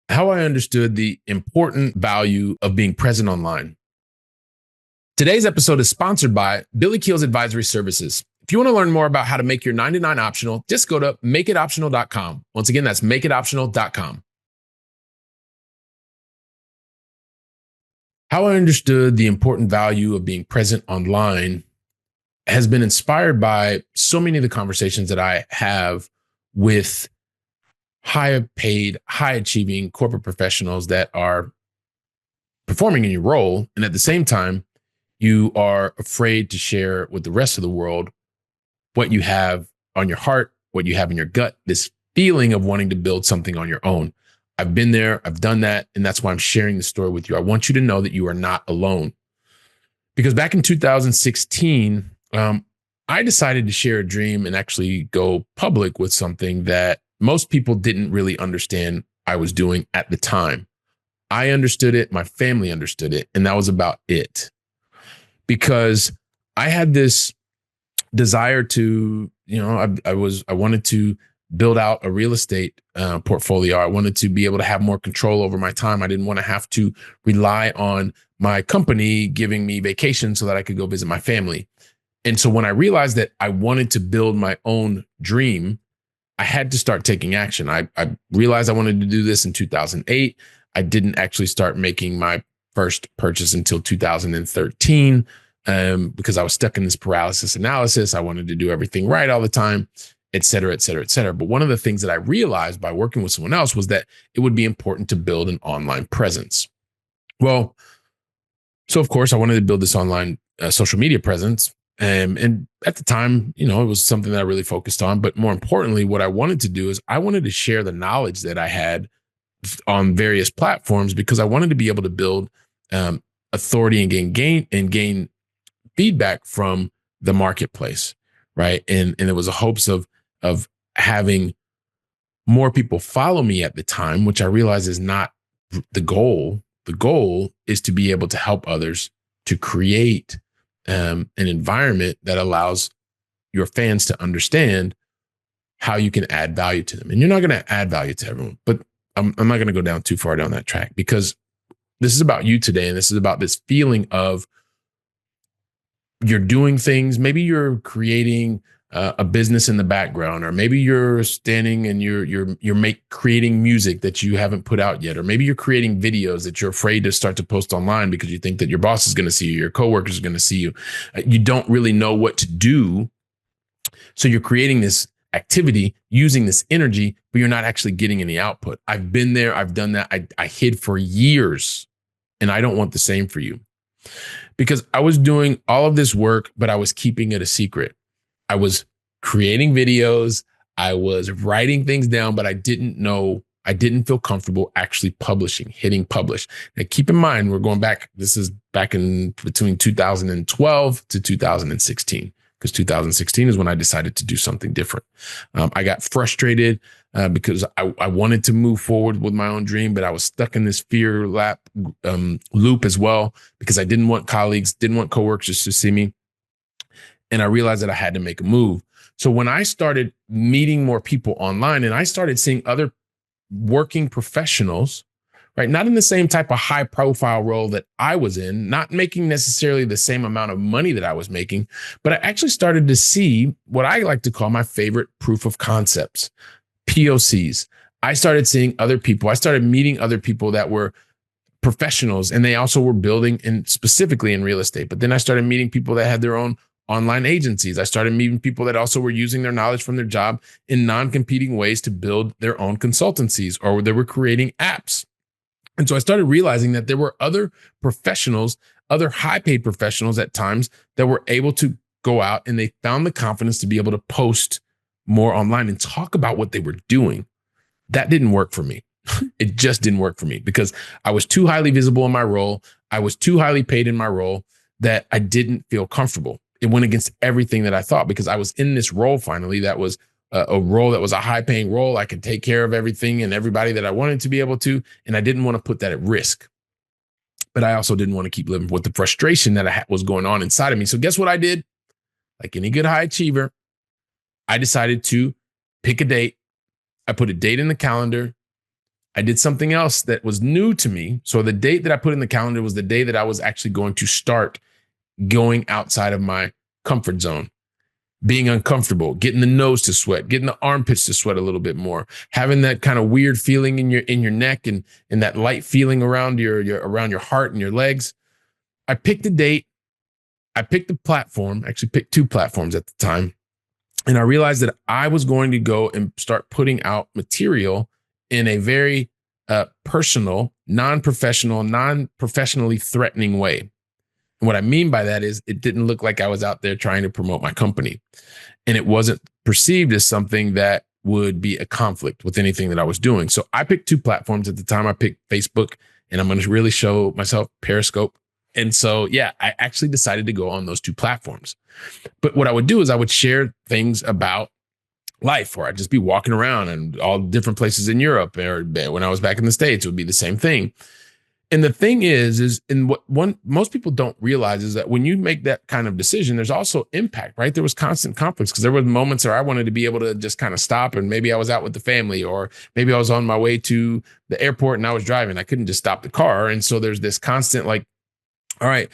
How I understood the important value of being present online. Today's episode is sponsored by Billy Keels Advisory Services. If you want to learn more about how to make your 99 optional, just go to makeitoptional.com. Once again, that's makeitoptional.com. How I understood the important value of being present online has been inspired by so many of the conversations that I have with high paid, high achieving corporate professionals that are performing in your role. And at the same time, you are afraid to share with the rest of the world what you have on your heart, what you have in your gut, this feeling of wanting to build something on your own. I've been there, I've done that, and that's why I'm sharing the story with you. I want you to know that you are not alone. Because back in 2016, I decided to share a dream and actually go public with something that most people didn't really understand I was doing at the time. I understood it, my family understood it, and that was about it. Because I had this desire to, I wanted to build out a real estate portfolio. I wanted to be able to have more control over my time. I didn't want to have to rely on my company giving me vacation so that I could go visit my family. And so when I realized that I wanted to build my own dream, I had to start taking action. I realized I wanted to do this in 2008. I didn't actually start making my first purchase until 2013 because I was stuck in this paralysis analysis. I wanted to do everything right all the time, et cetera, et cetera, et cetera. But one of the things that I realized by working with someone else was that it would be important to build an online presence. Well, so of course, I wanted to build this online social media presence. And at the time, it was something that I really focused on. But more importantly, what I wanted to do is I wanted to share the knowledge that I had on various platforms because I wanted to be able to build authority and gain feedback from the marketplace, right? And it was a hopes of having more people follow me at the time, which I realize is not the goal. The goal is to be able to help others to create an environment that allows your fans to understand how you can add value to them. And you're not going to add value to everyone, but I'm not going to go down too far down that track because this is about you today. And this is about this feeling of you're doing things. Maybe you're creating a business in the background, or maybe you're standing and you're creating music that you haven't put out yet, or maybe you're creating videos that you're afraid to start to post online because you think that your boss is going to see you, your coworkers are going to see you. You don't really know what to do, so you're creating this activity using this energy, but you're not actually getting any output. I've been there. I've done that. I hid for years, and I don't want the same for you. Because I was doing all of this work, but I was keeping it a secret. I was creating videos. I was writing things down, but I didn't feel comfortable actually hitting publish. Now, keep in mind, we're going back. This is back in between 2012 to 2016, because 2016 is when I decided to do something different. I got frustrated because I wanted to move forward with my own dream, but I was stuck in this fear loop as well, because I didn't want colleagues, didn't want coworkers to see me. And I realized that I had to make a move. So when I started meeting more people online and I started seeing other working professionals, right, not in the same type of high profile role that I was in, not making necessarily the same amount of money that I was making, but I actually started to see what I like to call my favorite proof of concepts, POCs. I started seeing other people. I started meeting other people that were professionals, and they also were building specifically in real estate. But then I started meeting people that had their own online agencies. I started meeting people that also were using their knowledge from their job in non-competing ways to build their own consultancies, or they were creating apps. And so I started realizing that there were other professionals, other high-paid professionals at times, that were able to go out and they found the confidence to be able to post more online and talk about what they were doing. That didn't work for me. It just didn't work for me because I was too highly visible in my role. I was too highly paid in my role that I didn't feel comfortable. It went against everything that I thought, because I was in this role finally that was a role that was a high paying role. I could take care of everything and everybody that I wanted to be able to, and I didn't want to put that at risk. But I also didn't want to keep living with the frustration that was going on inside of me. So guess what I did? Like any good high achiever, I decided to pick a date. I put a date in the calendar. I did something else that was new to me. So the date that I put in the calendar was the day that I was actually going to start going outside of my comfort zone, being uncomfortable, getting the nose to sweat, getting the armpits to sweat a little bit more, having that kind of weird feeling in your neck and that light feeling around your heart and your legs. I picked a date. I picked the platform, actually picked 2 platforms at the time. And I realized that I was going to go and start putting out material in a very personal, non-professional, non-professionally threatening way. And what I mean by that is it didn't look like I was out there trying to promote my company. And it wasn't perceived as something that would be a conflict with anything that I was doing. So I picked 2 platforms at the time. I picked Facebook, and I'm going to really show myself Periscope. And so, yeah, I actually decided to go on those 2 platforms. But what I would do is I would share things about life, or I'd just be walking around and all different places in Europe, or when I was back in the States, it would be the same thing. And the thing is what most people don't realize is that when you make that kind of decision, there's also impact, right? There was constant conflicts, because there were moments where I wanted to be able to just kind of stop, and maybe I was out with the family, or maybe I was on my way to the airport and I was driving. I couldn't just stop the car. And so there's this constant like, all right,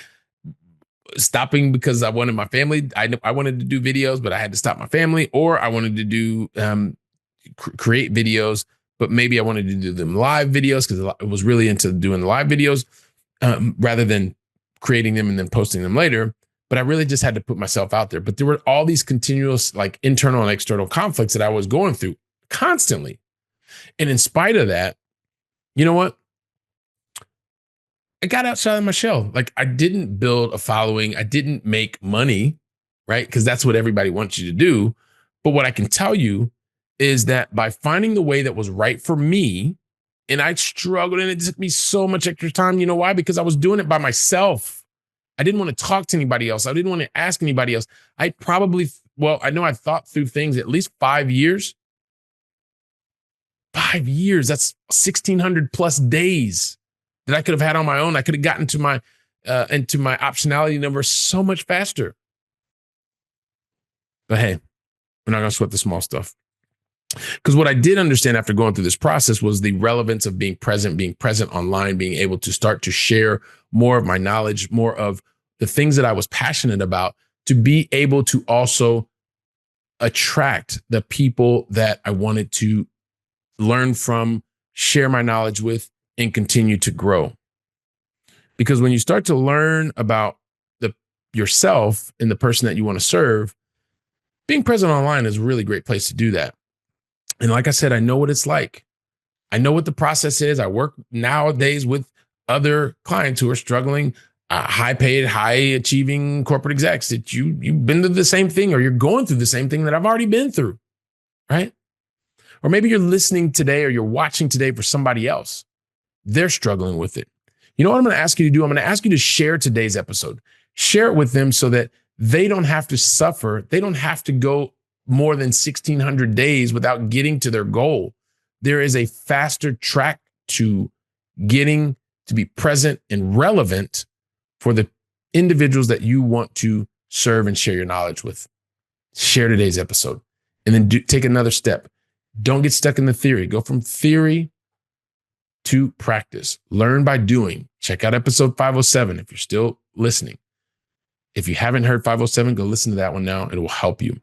stopping because I wanted my family. I wanted to do videos, but I had to stop my family, or I wanted to do create videos, but maybe I wanted to do them live videos because I was really into doing live videos rather than creating them and then posting them later. But I really just had to put myself out there. But there were all these continuous like internal and external conflicts that I was going through constantly. And in spite of that, you know what? I got outside of my shell. Like, I didn't build a following. I didn't make money, right? Because that's what everybody wants you to do. But what I can tell you is that by finding the way that was right for me, and I struggled, and it took me so much extra time. You know why? Because I was doing it by myself. I didn't want to talk to anybody else. I didn't want to ask anybody else. I know I thought through things at least 5 years. 5 years, that's 1,600 plus days that I could have had on my own. I could have gotten to my into my optionality number so much faster. But hey, we're not going to sweat the small stuff. Because what I did understand after going through this process was the relevance of being present online, being able to start to share more of my knowledge, more of the things that I was passionate about, to be able to also attract the people that I wanted to learn from, share my knowledge with, and continue to grow. Because when you start to learn about yourself and the person that you want to serve, being present online is a really great place to do that. And like I said, I know what it's like. I know what the process is. I work nowadays with other clients who are struggling, high paid, high achieving corporate execs that you've been through the same thing, or you're going through the same thing that I've already been through, right? Or maybe you're listening today or you're watching today for somebody else. They're struggling with it. You know what I'm going to ask you to do? I'm going to ask you to share today's episode. Share it with them so that they don't have to suffer. They don't have to go more than 1,600 days without getting to their goal. There is a faster track to getting to be present and relevant for the individuals that you want to serve and share your knowledge with. Share today's episode, and then take another step. Don't get stuck in the theory. Go from theory to practice. Learn by doing. Check out episode 507 if you're still listening. If you haven't heard 507, go listen to that one now. It will help you.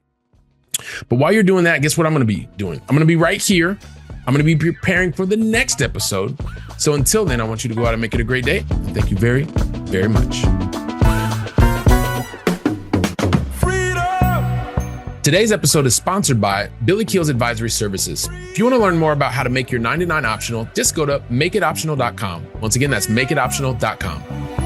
But while you're doing that, guess what I'm going to be doing? I'm going to be right here. I'm going to be preparing for the next episode. So until then, I want you to go out and make it a great day. And thank you very, very much. Today's episode is sponsored by Billy Keels Advisory Services. If you want to learn more about how to make your 9 to 9 optional, just go to makeitoptional.com. Once again, that's makeitoptional.com.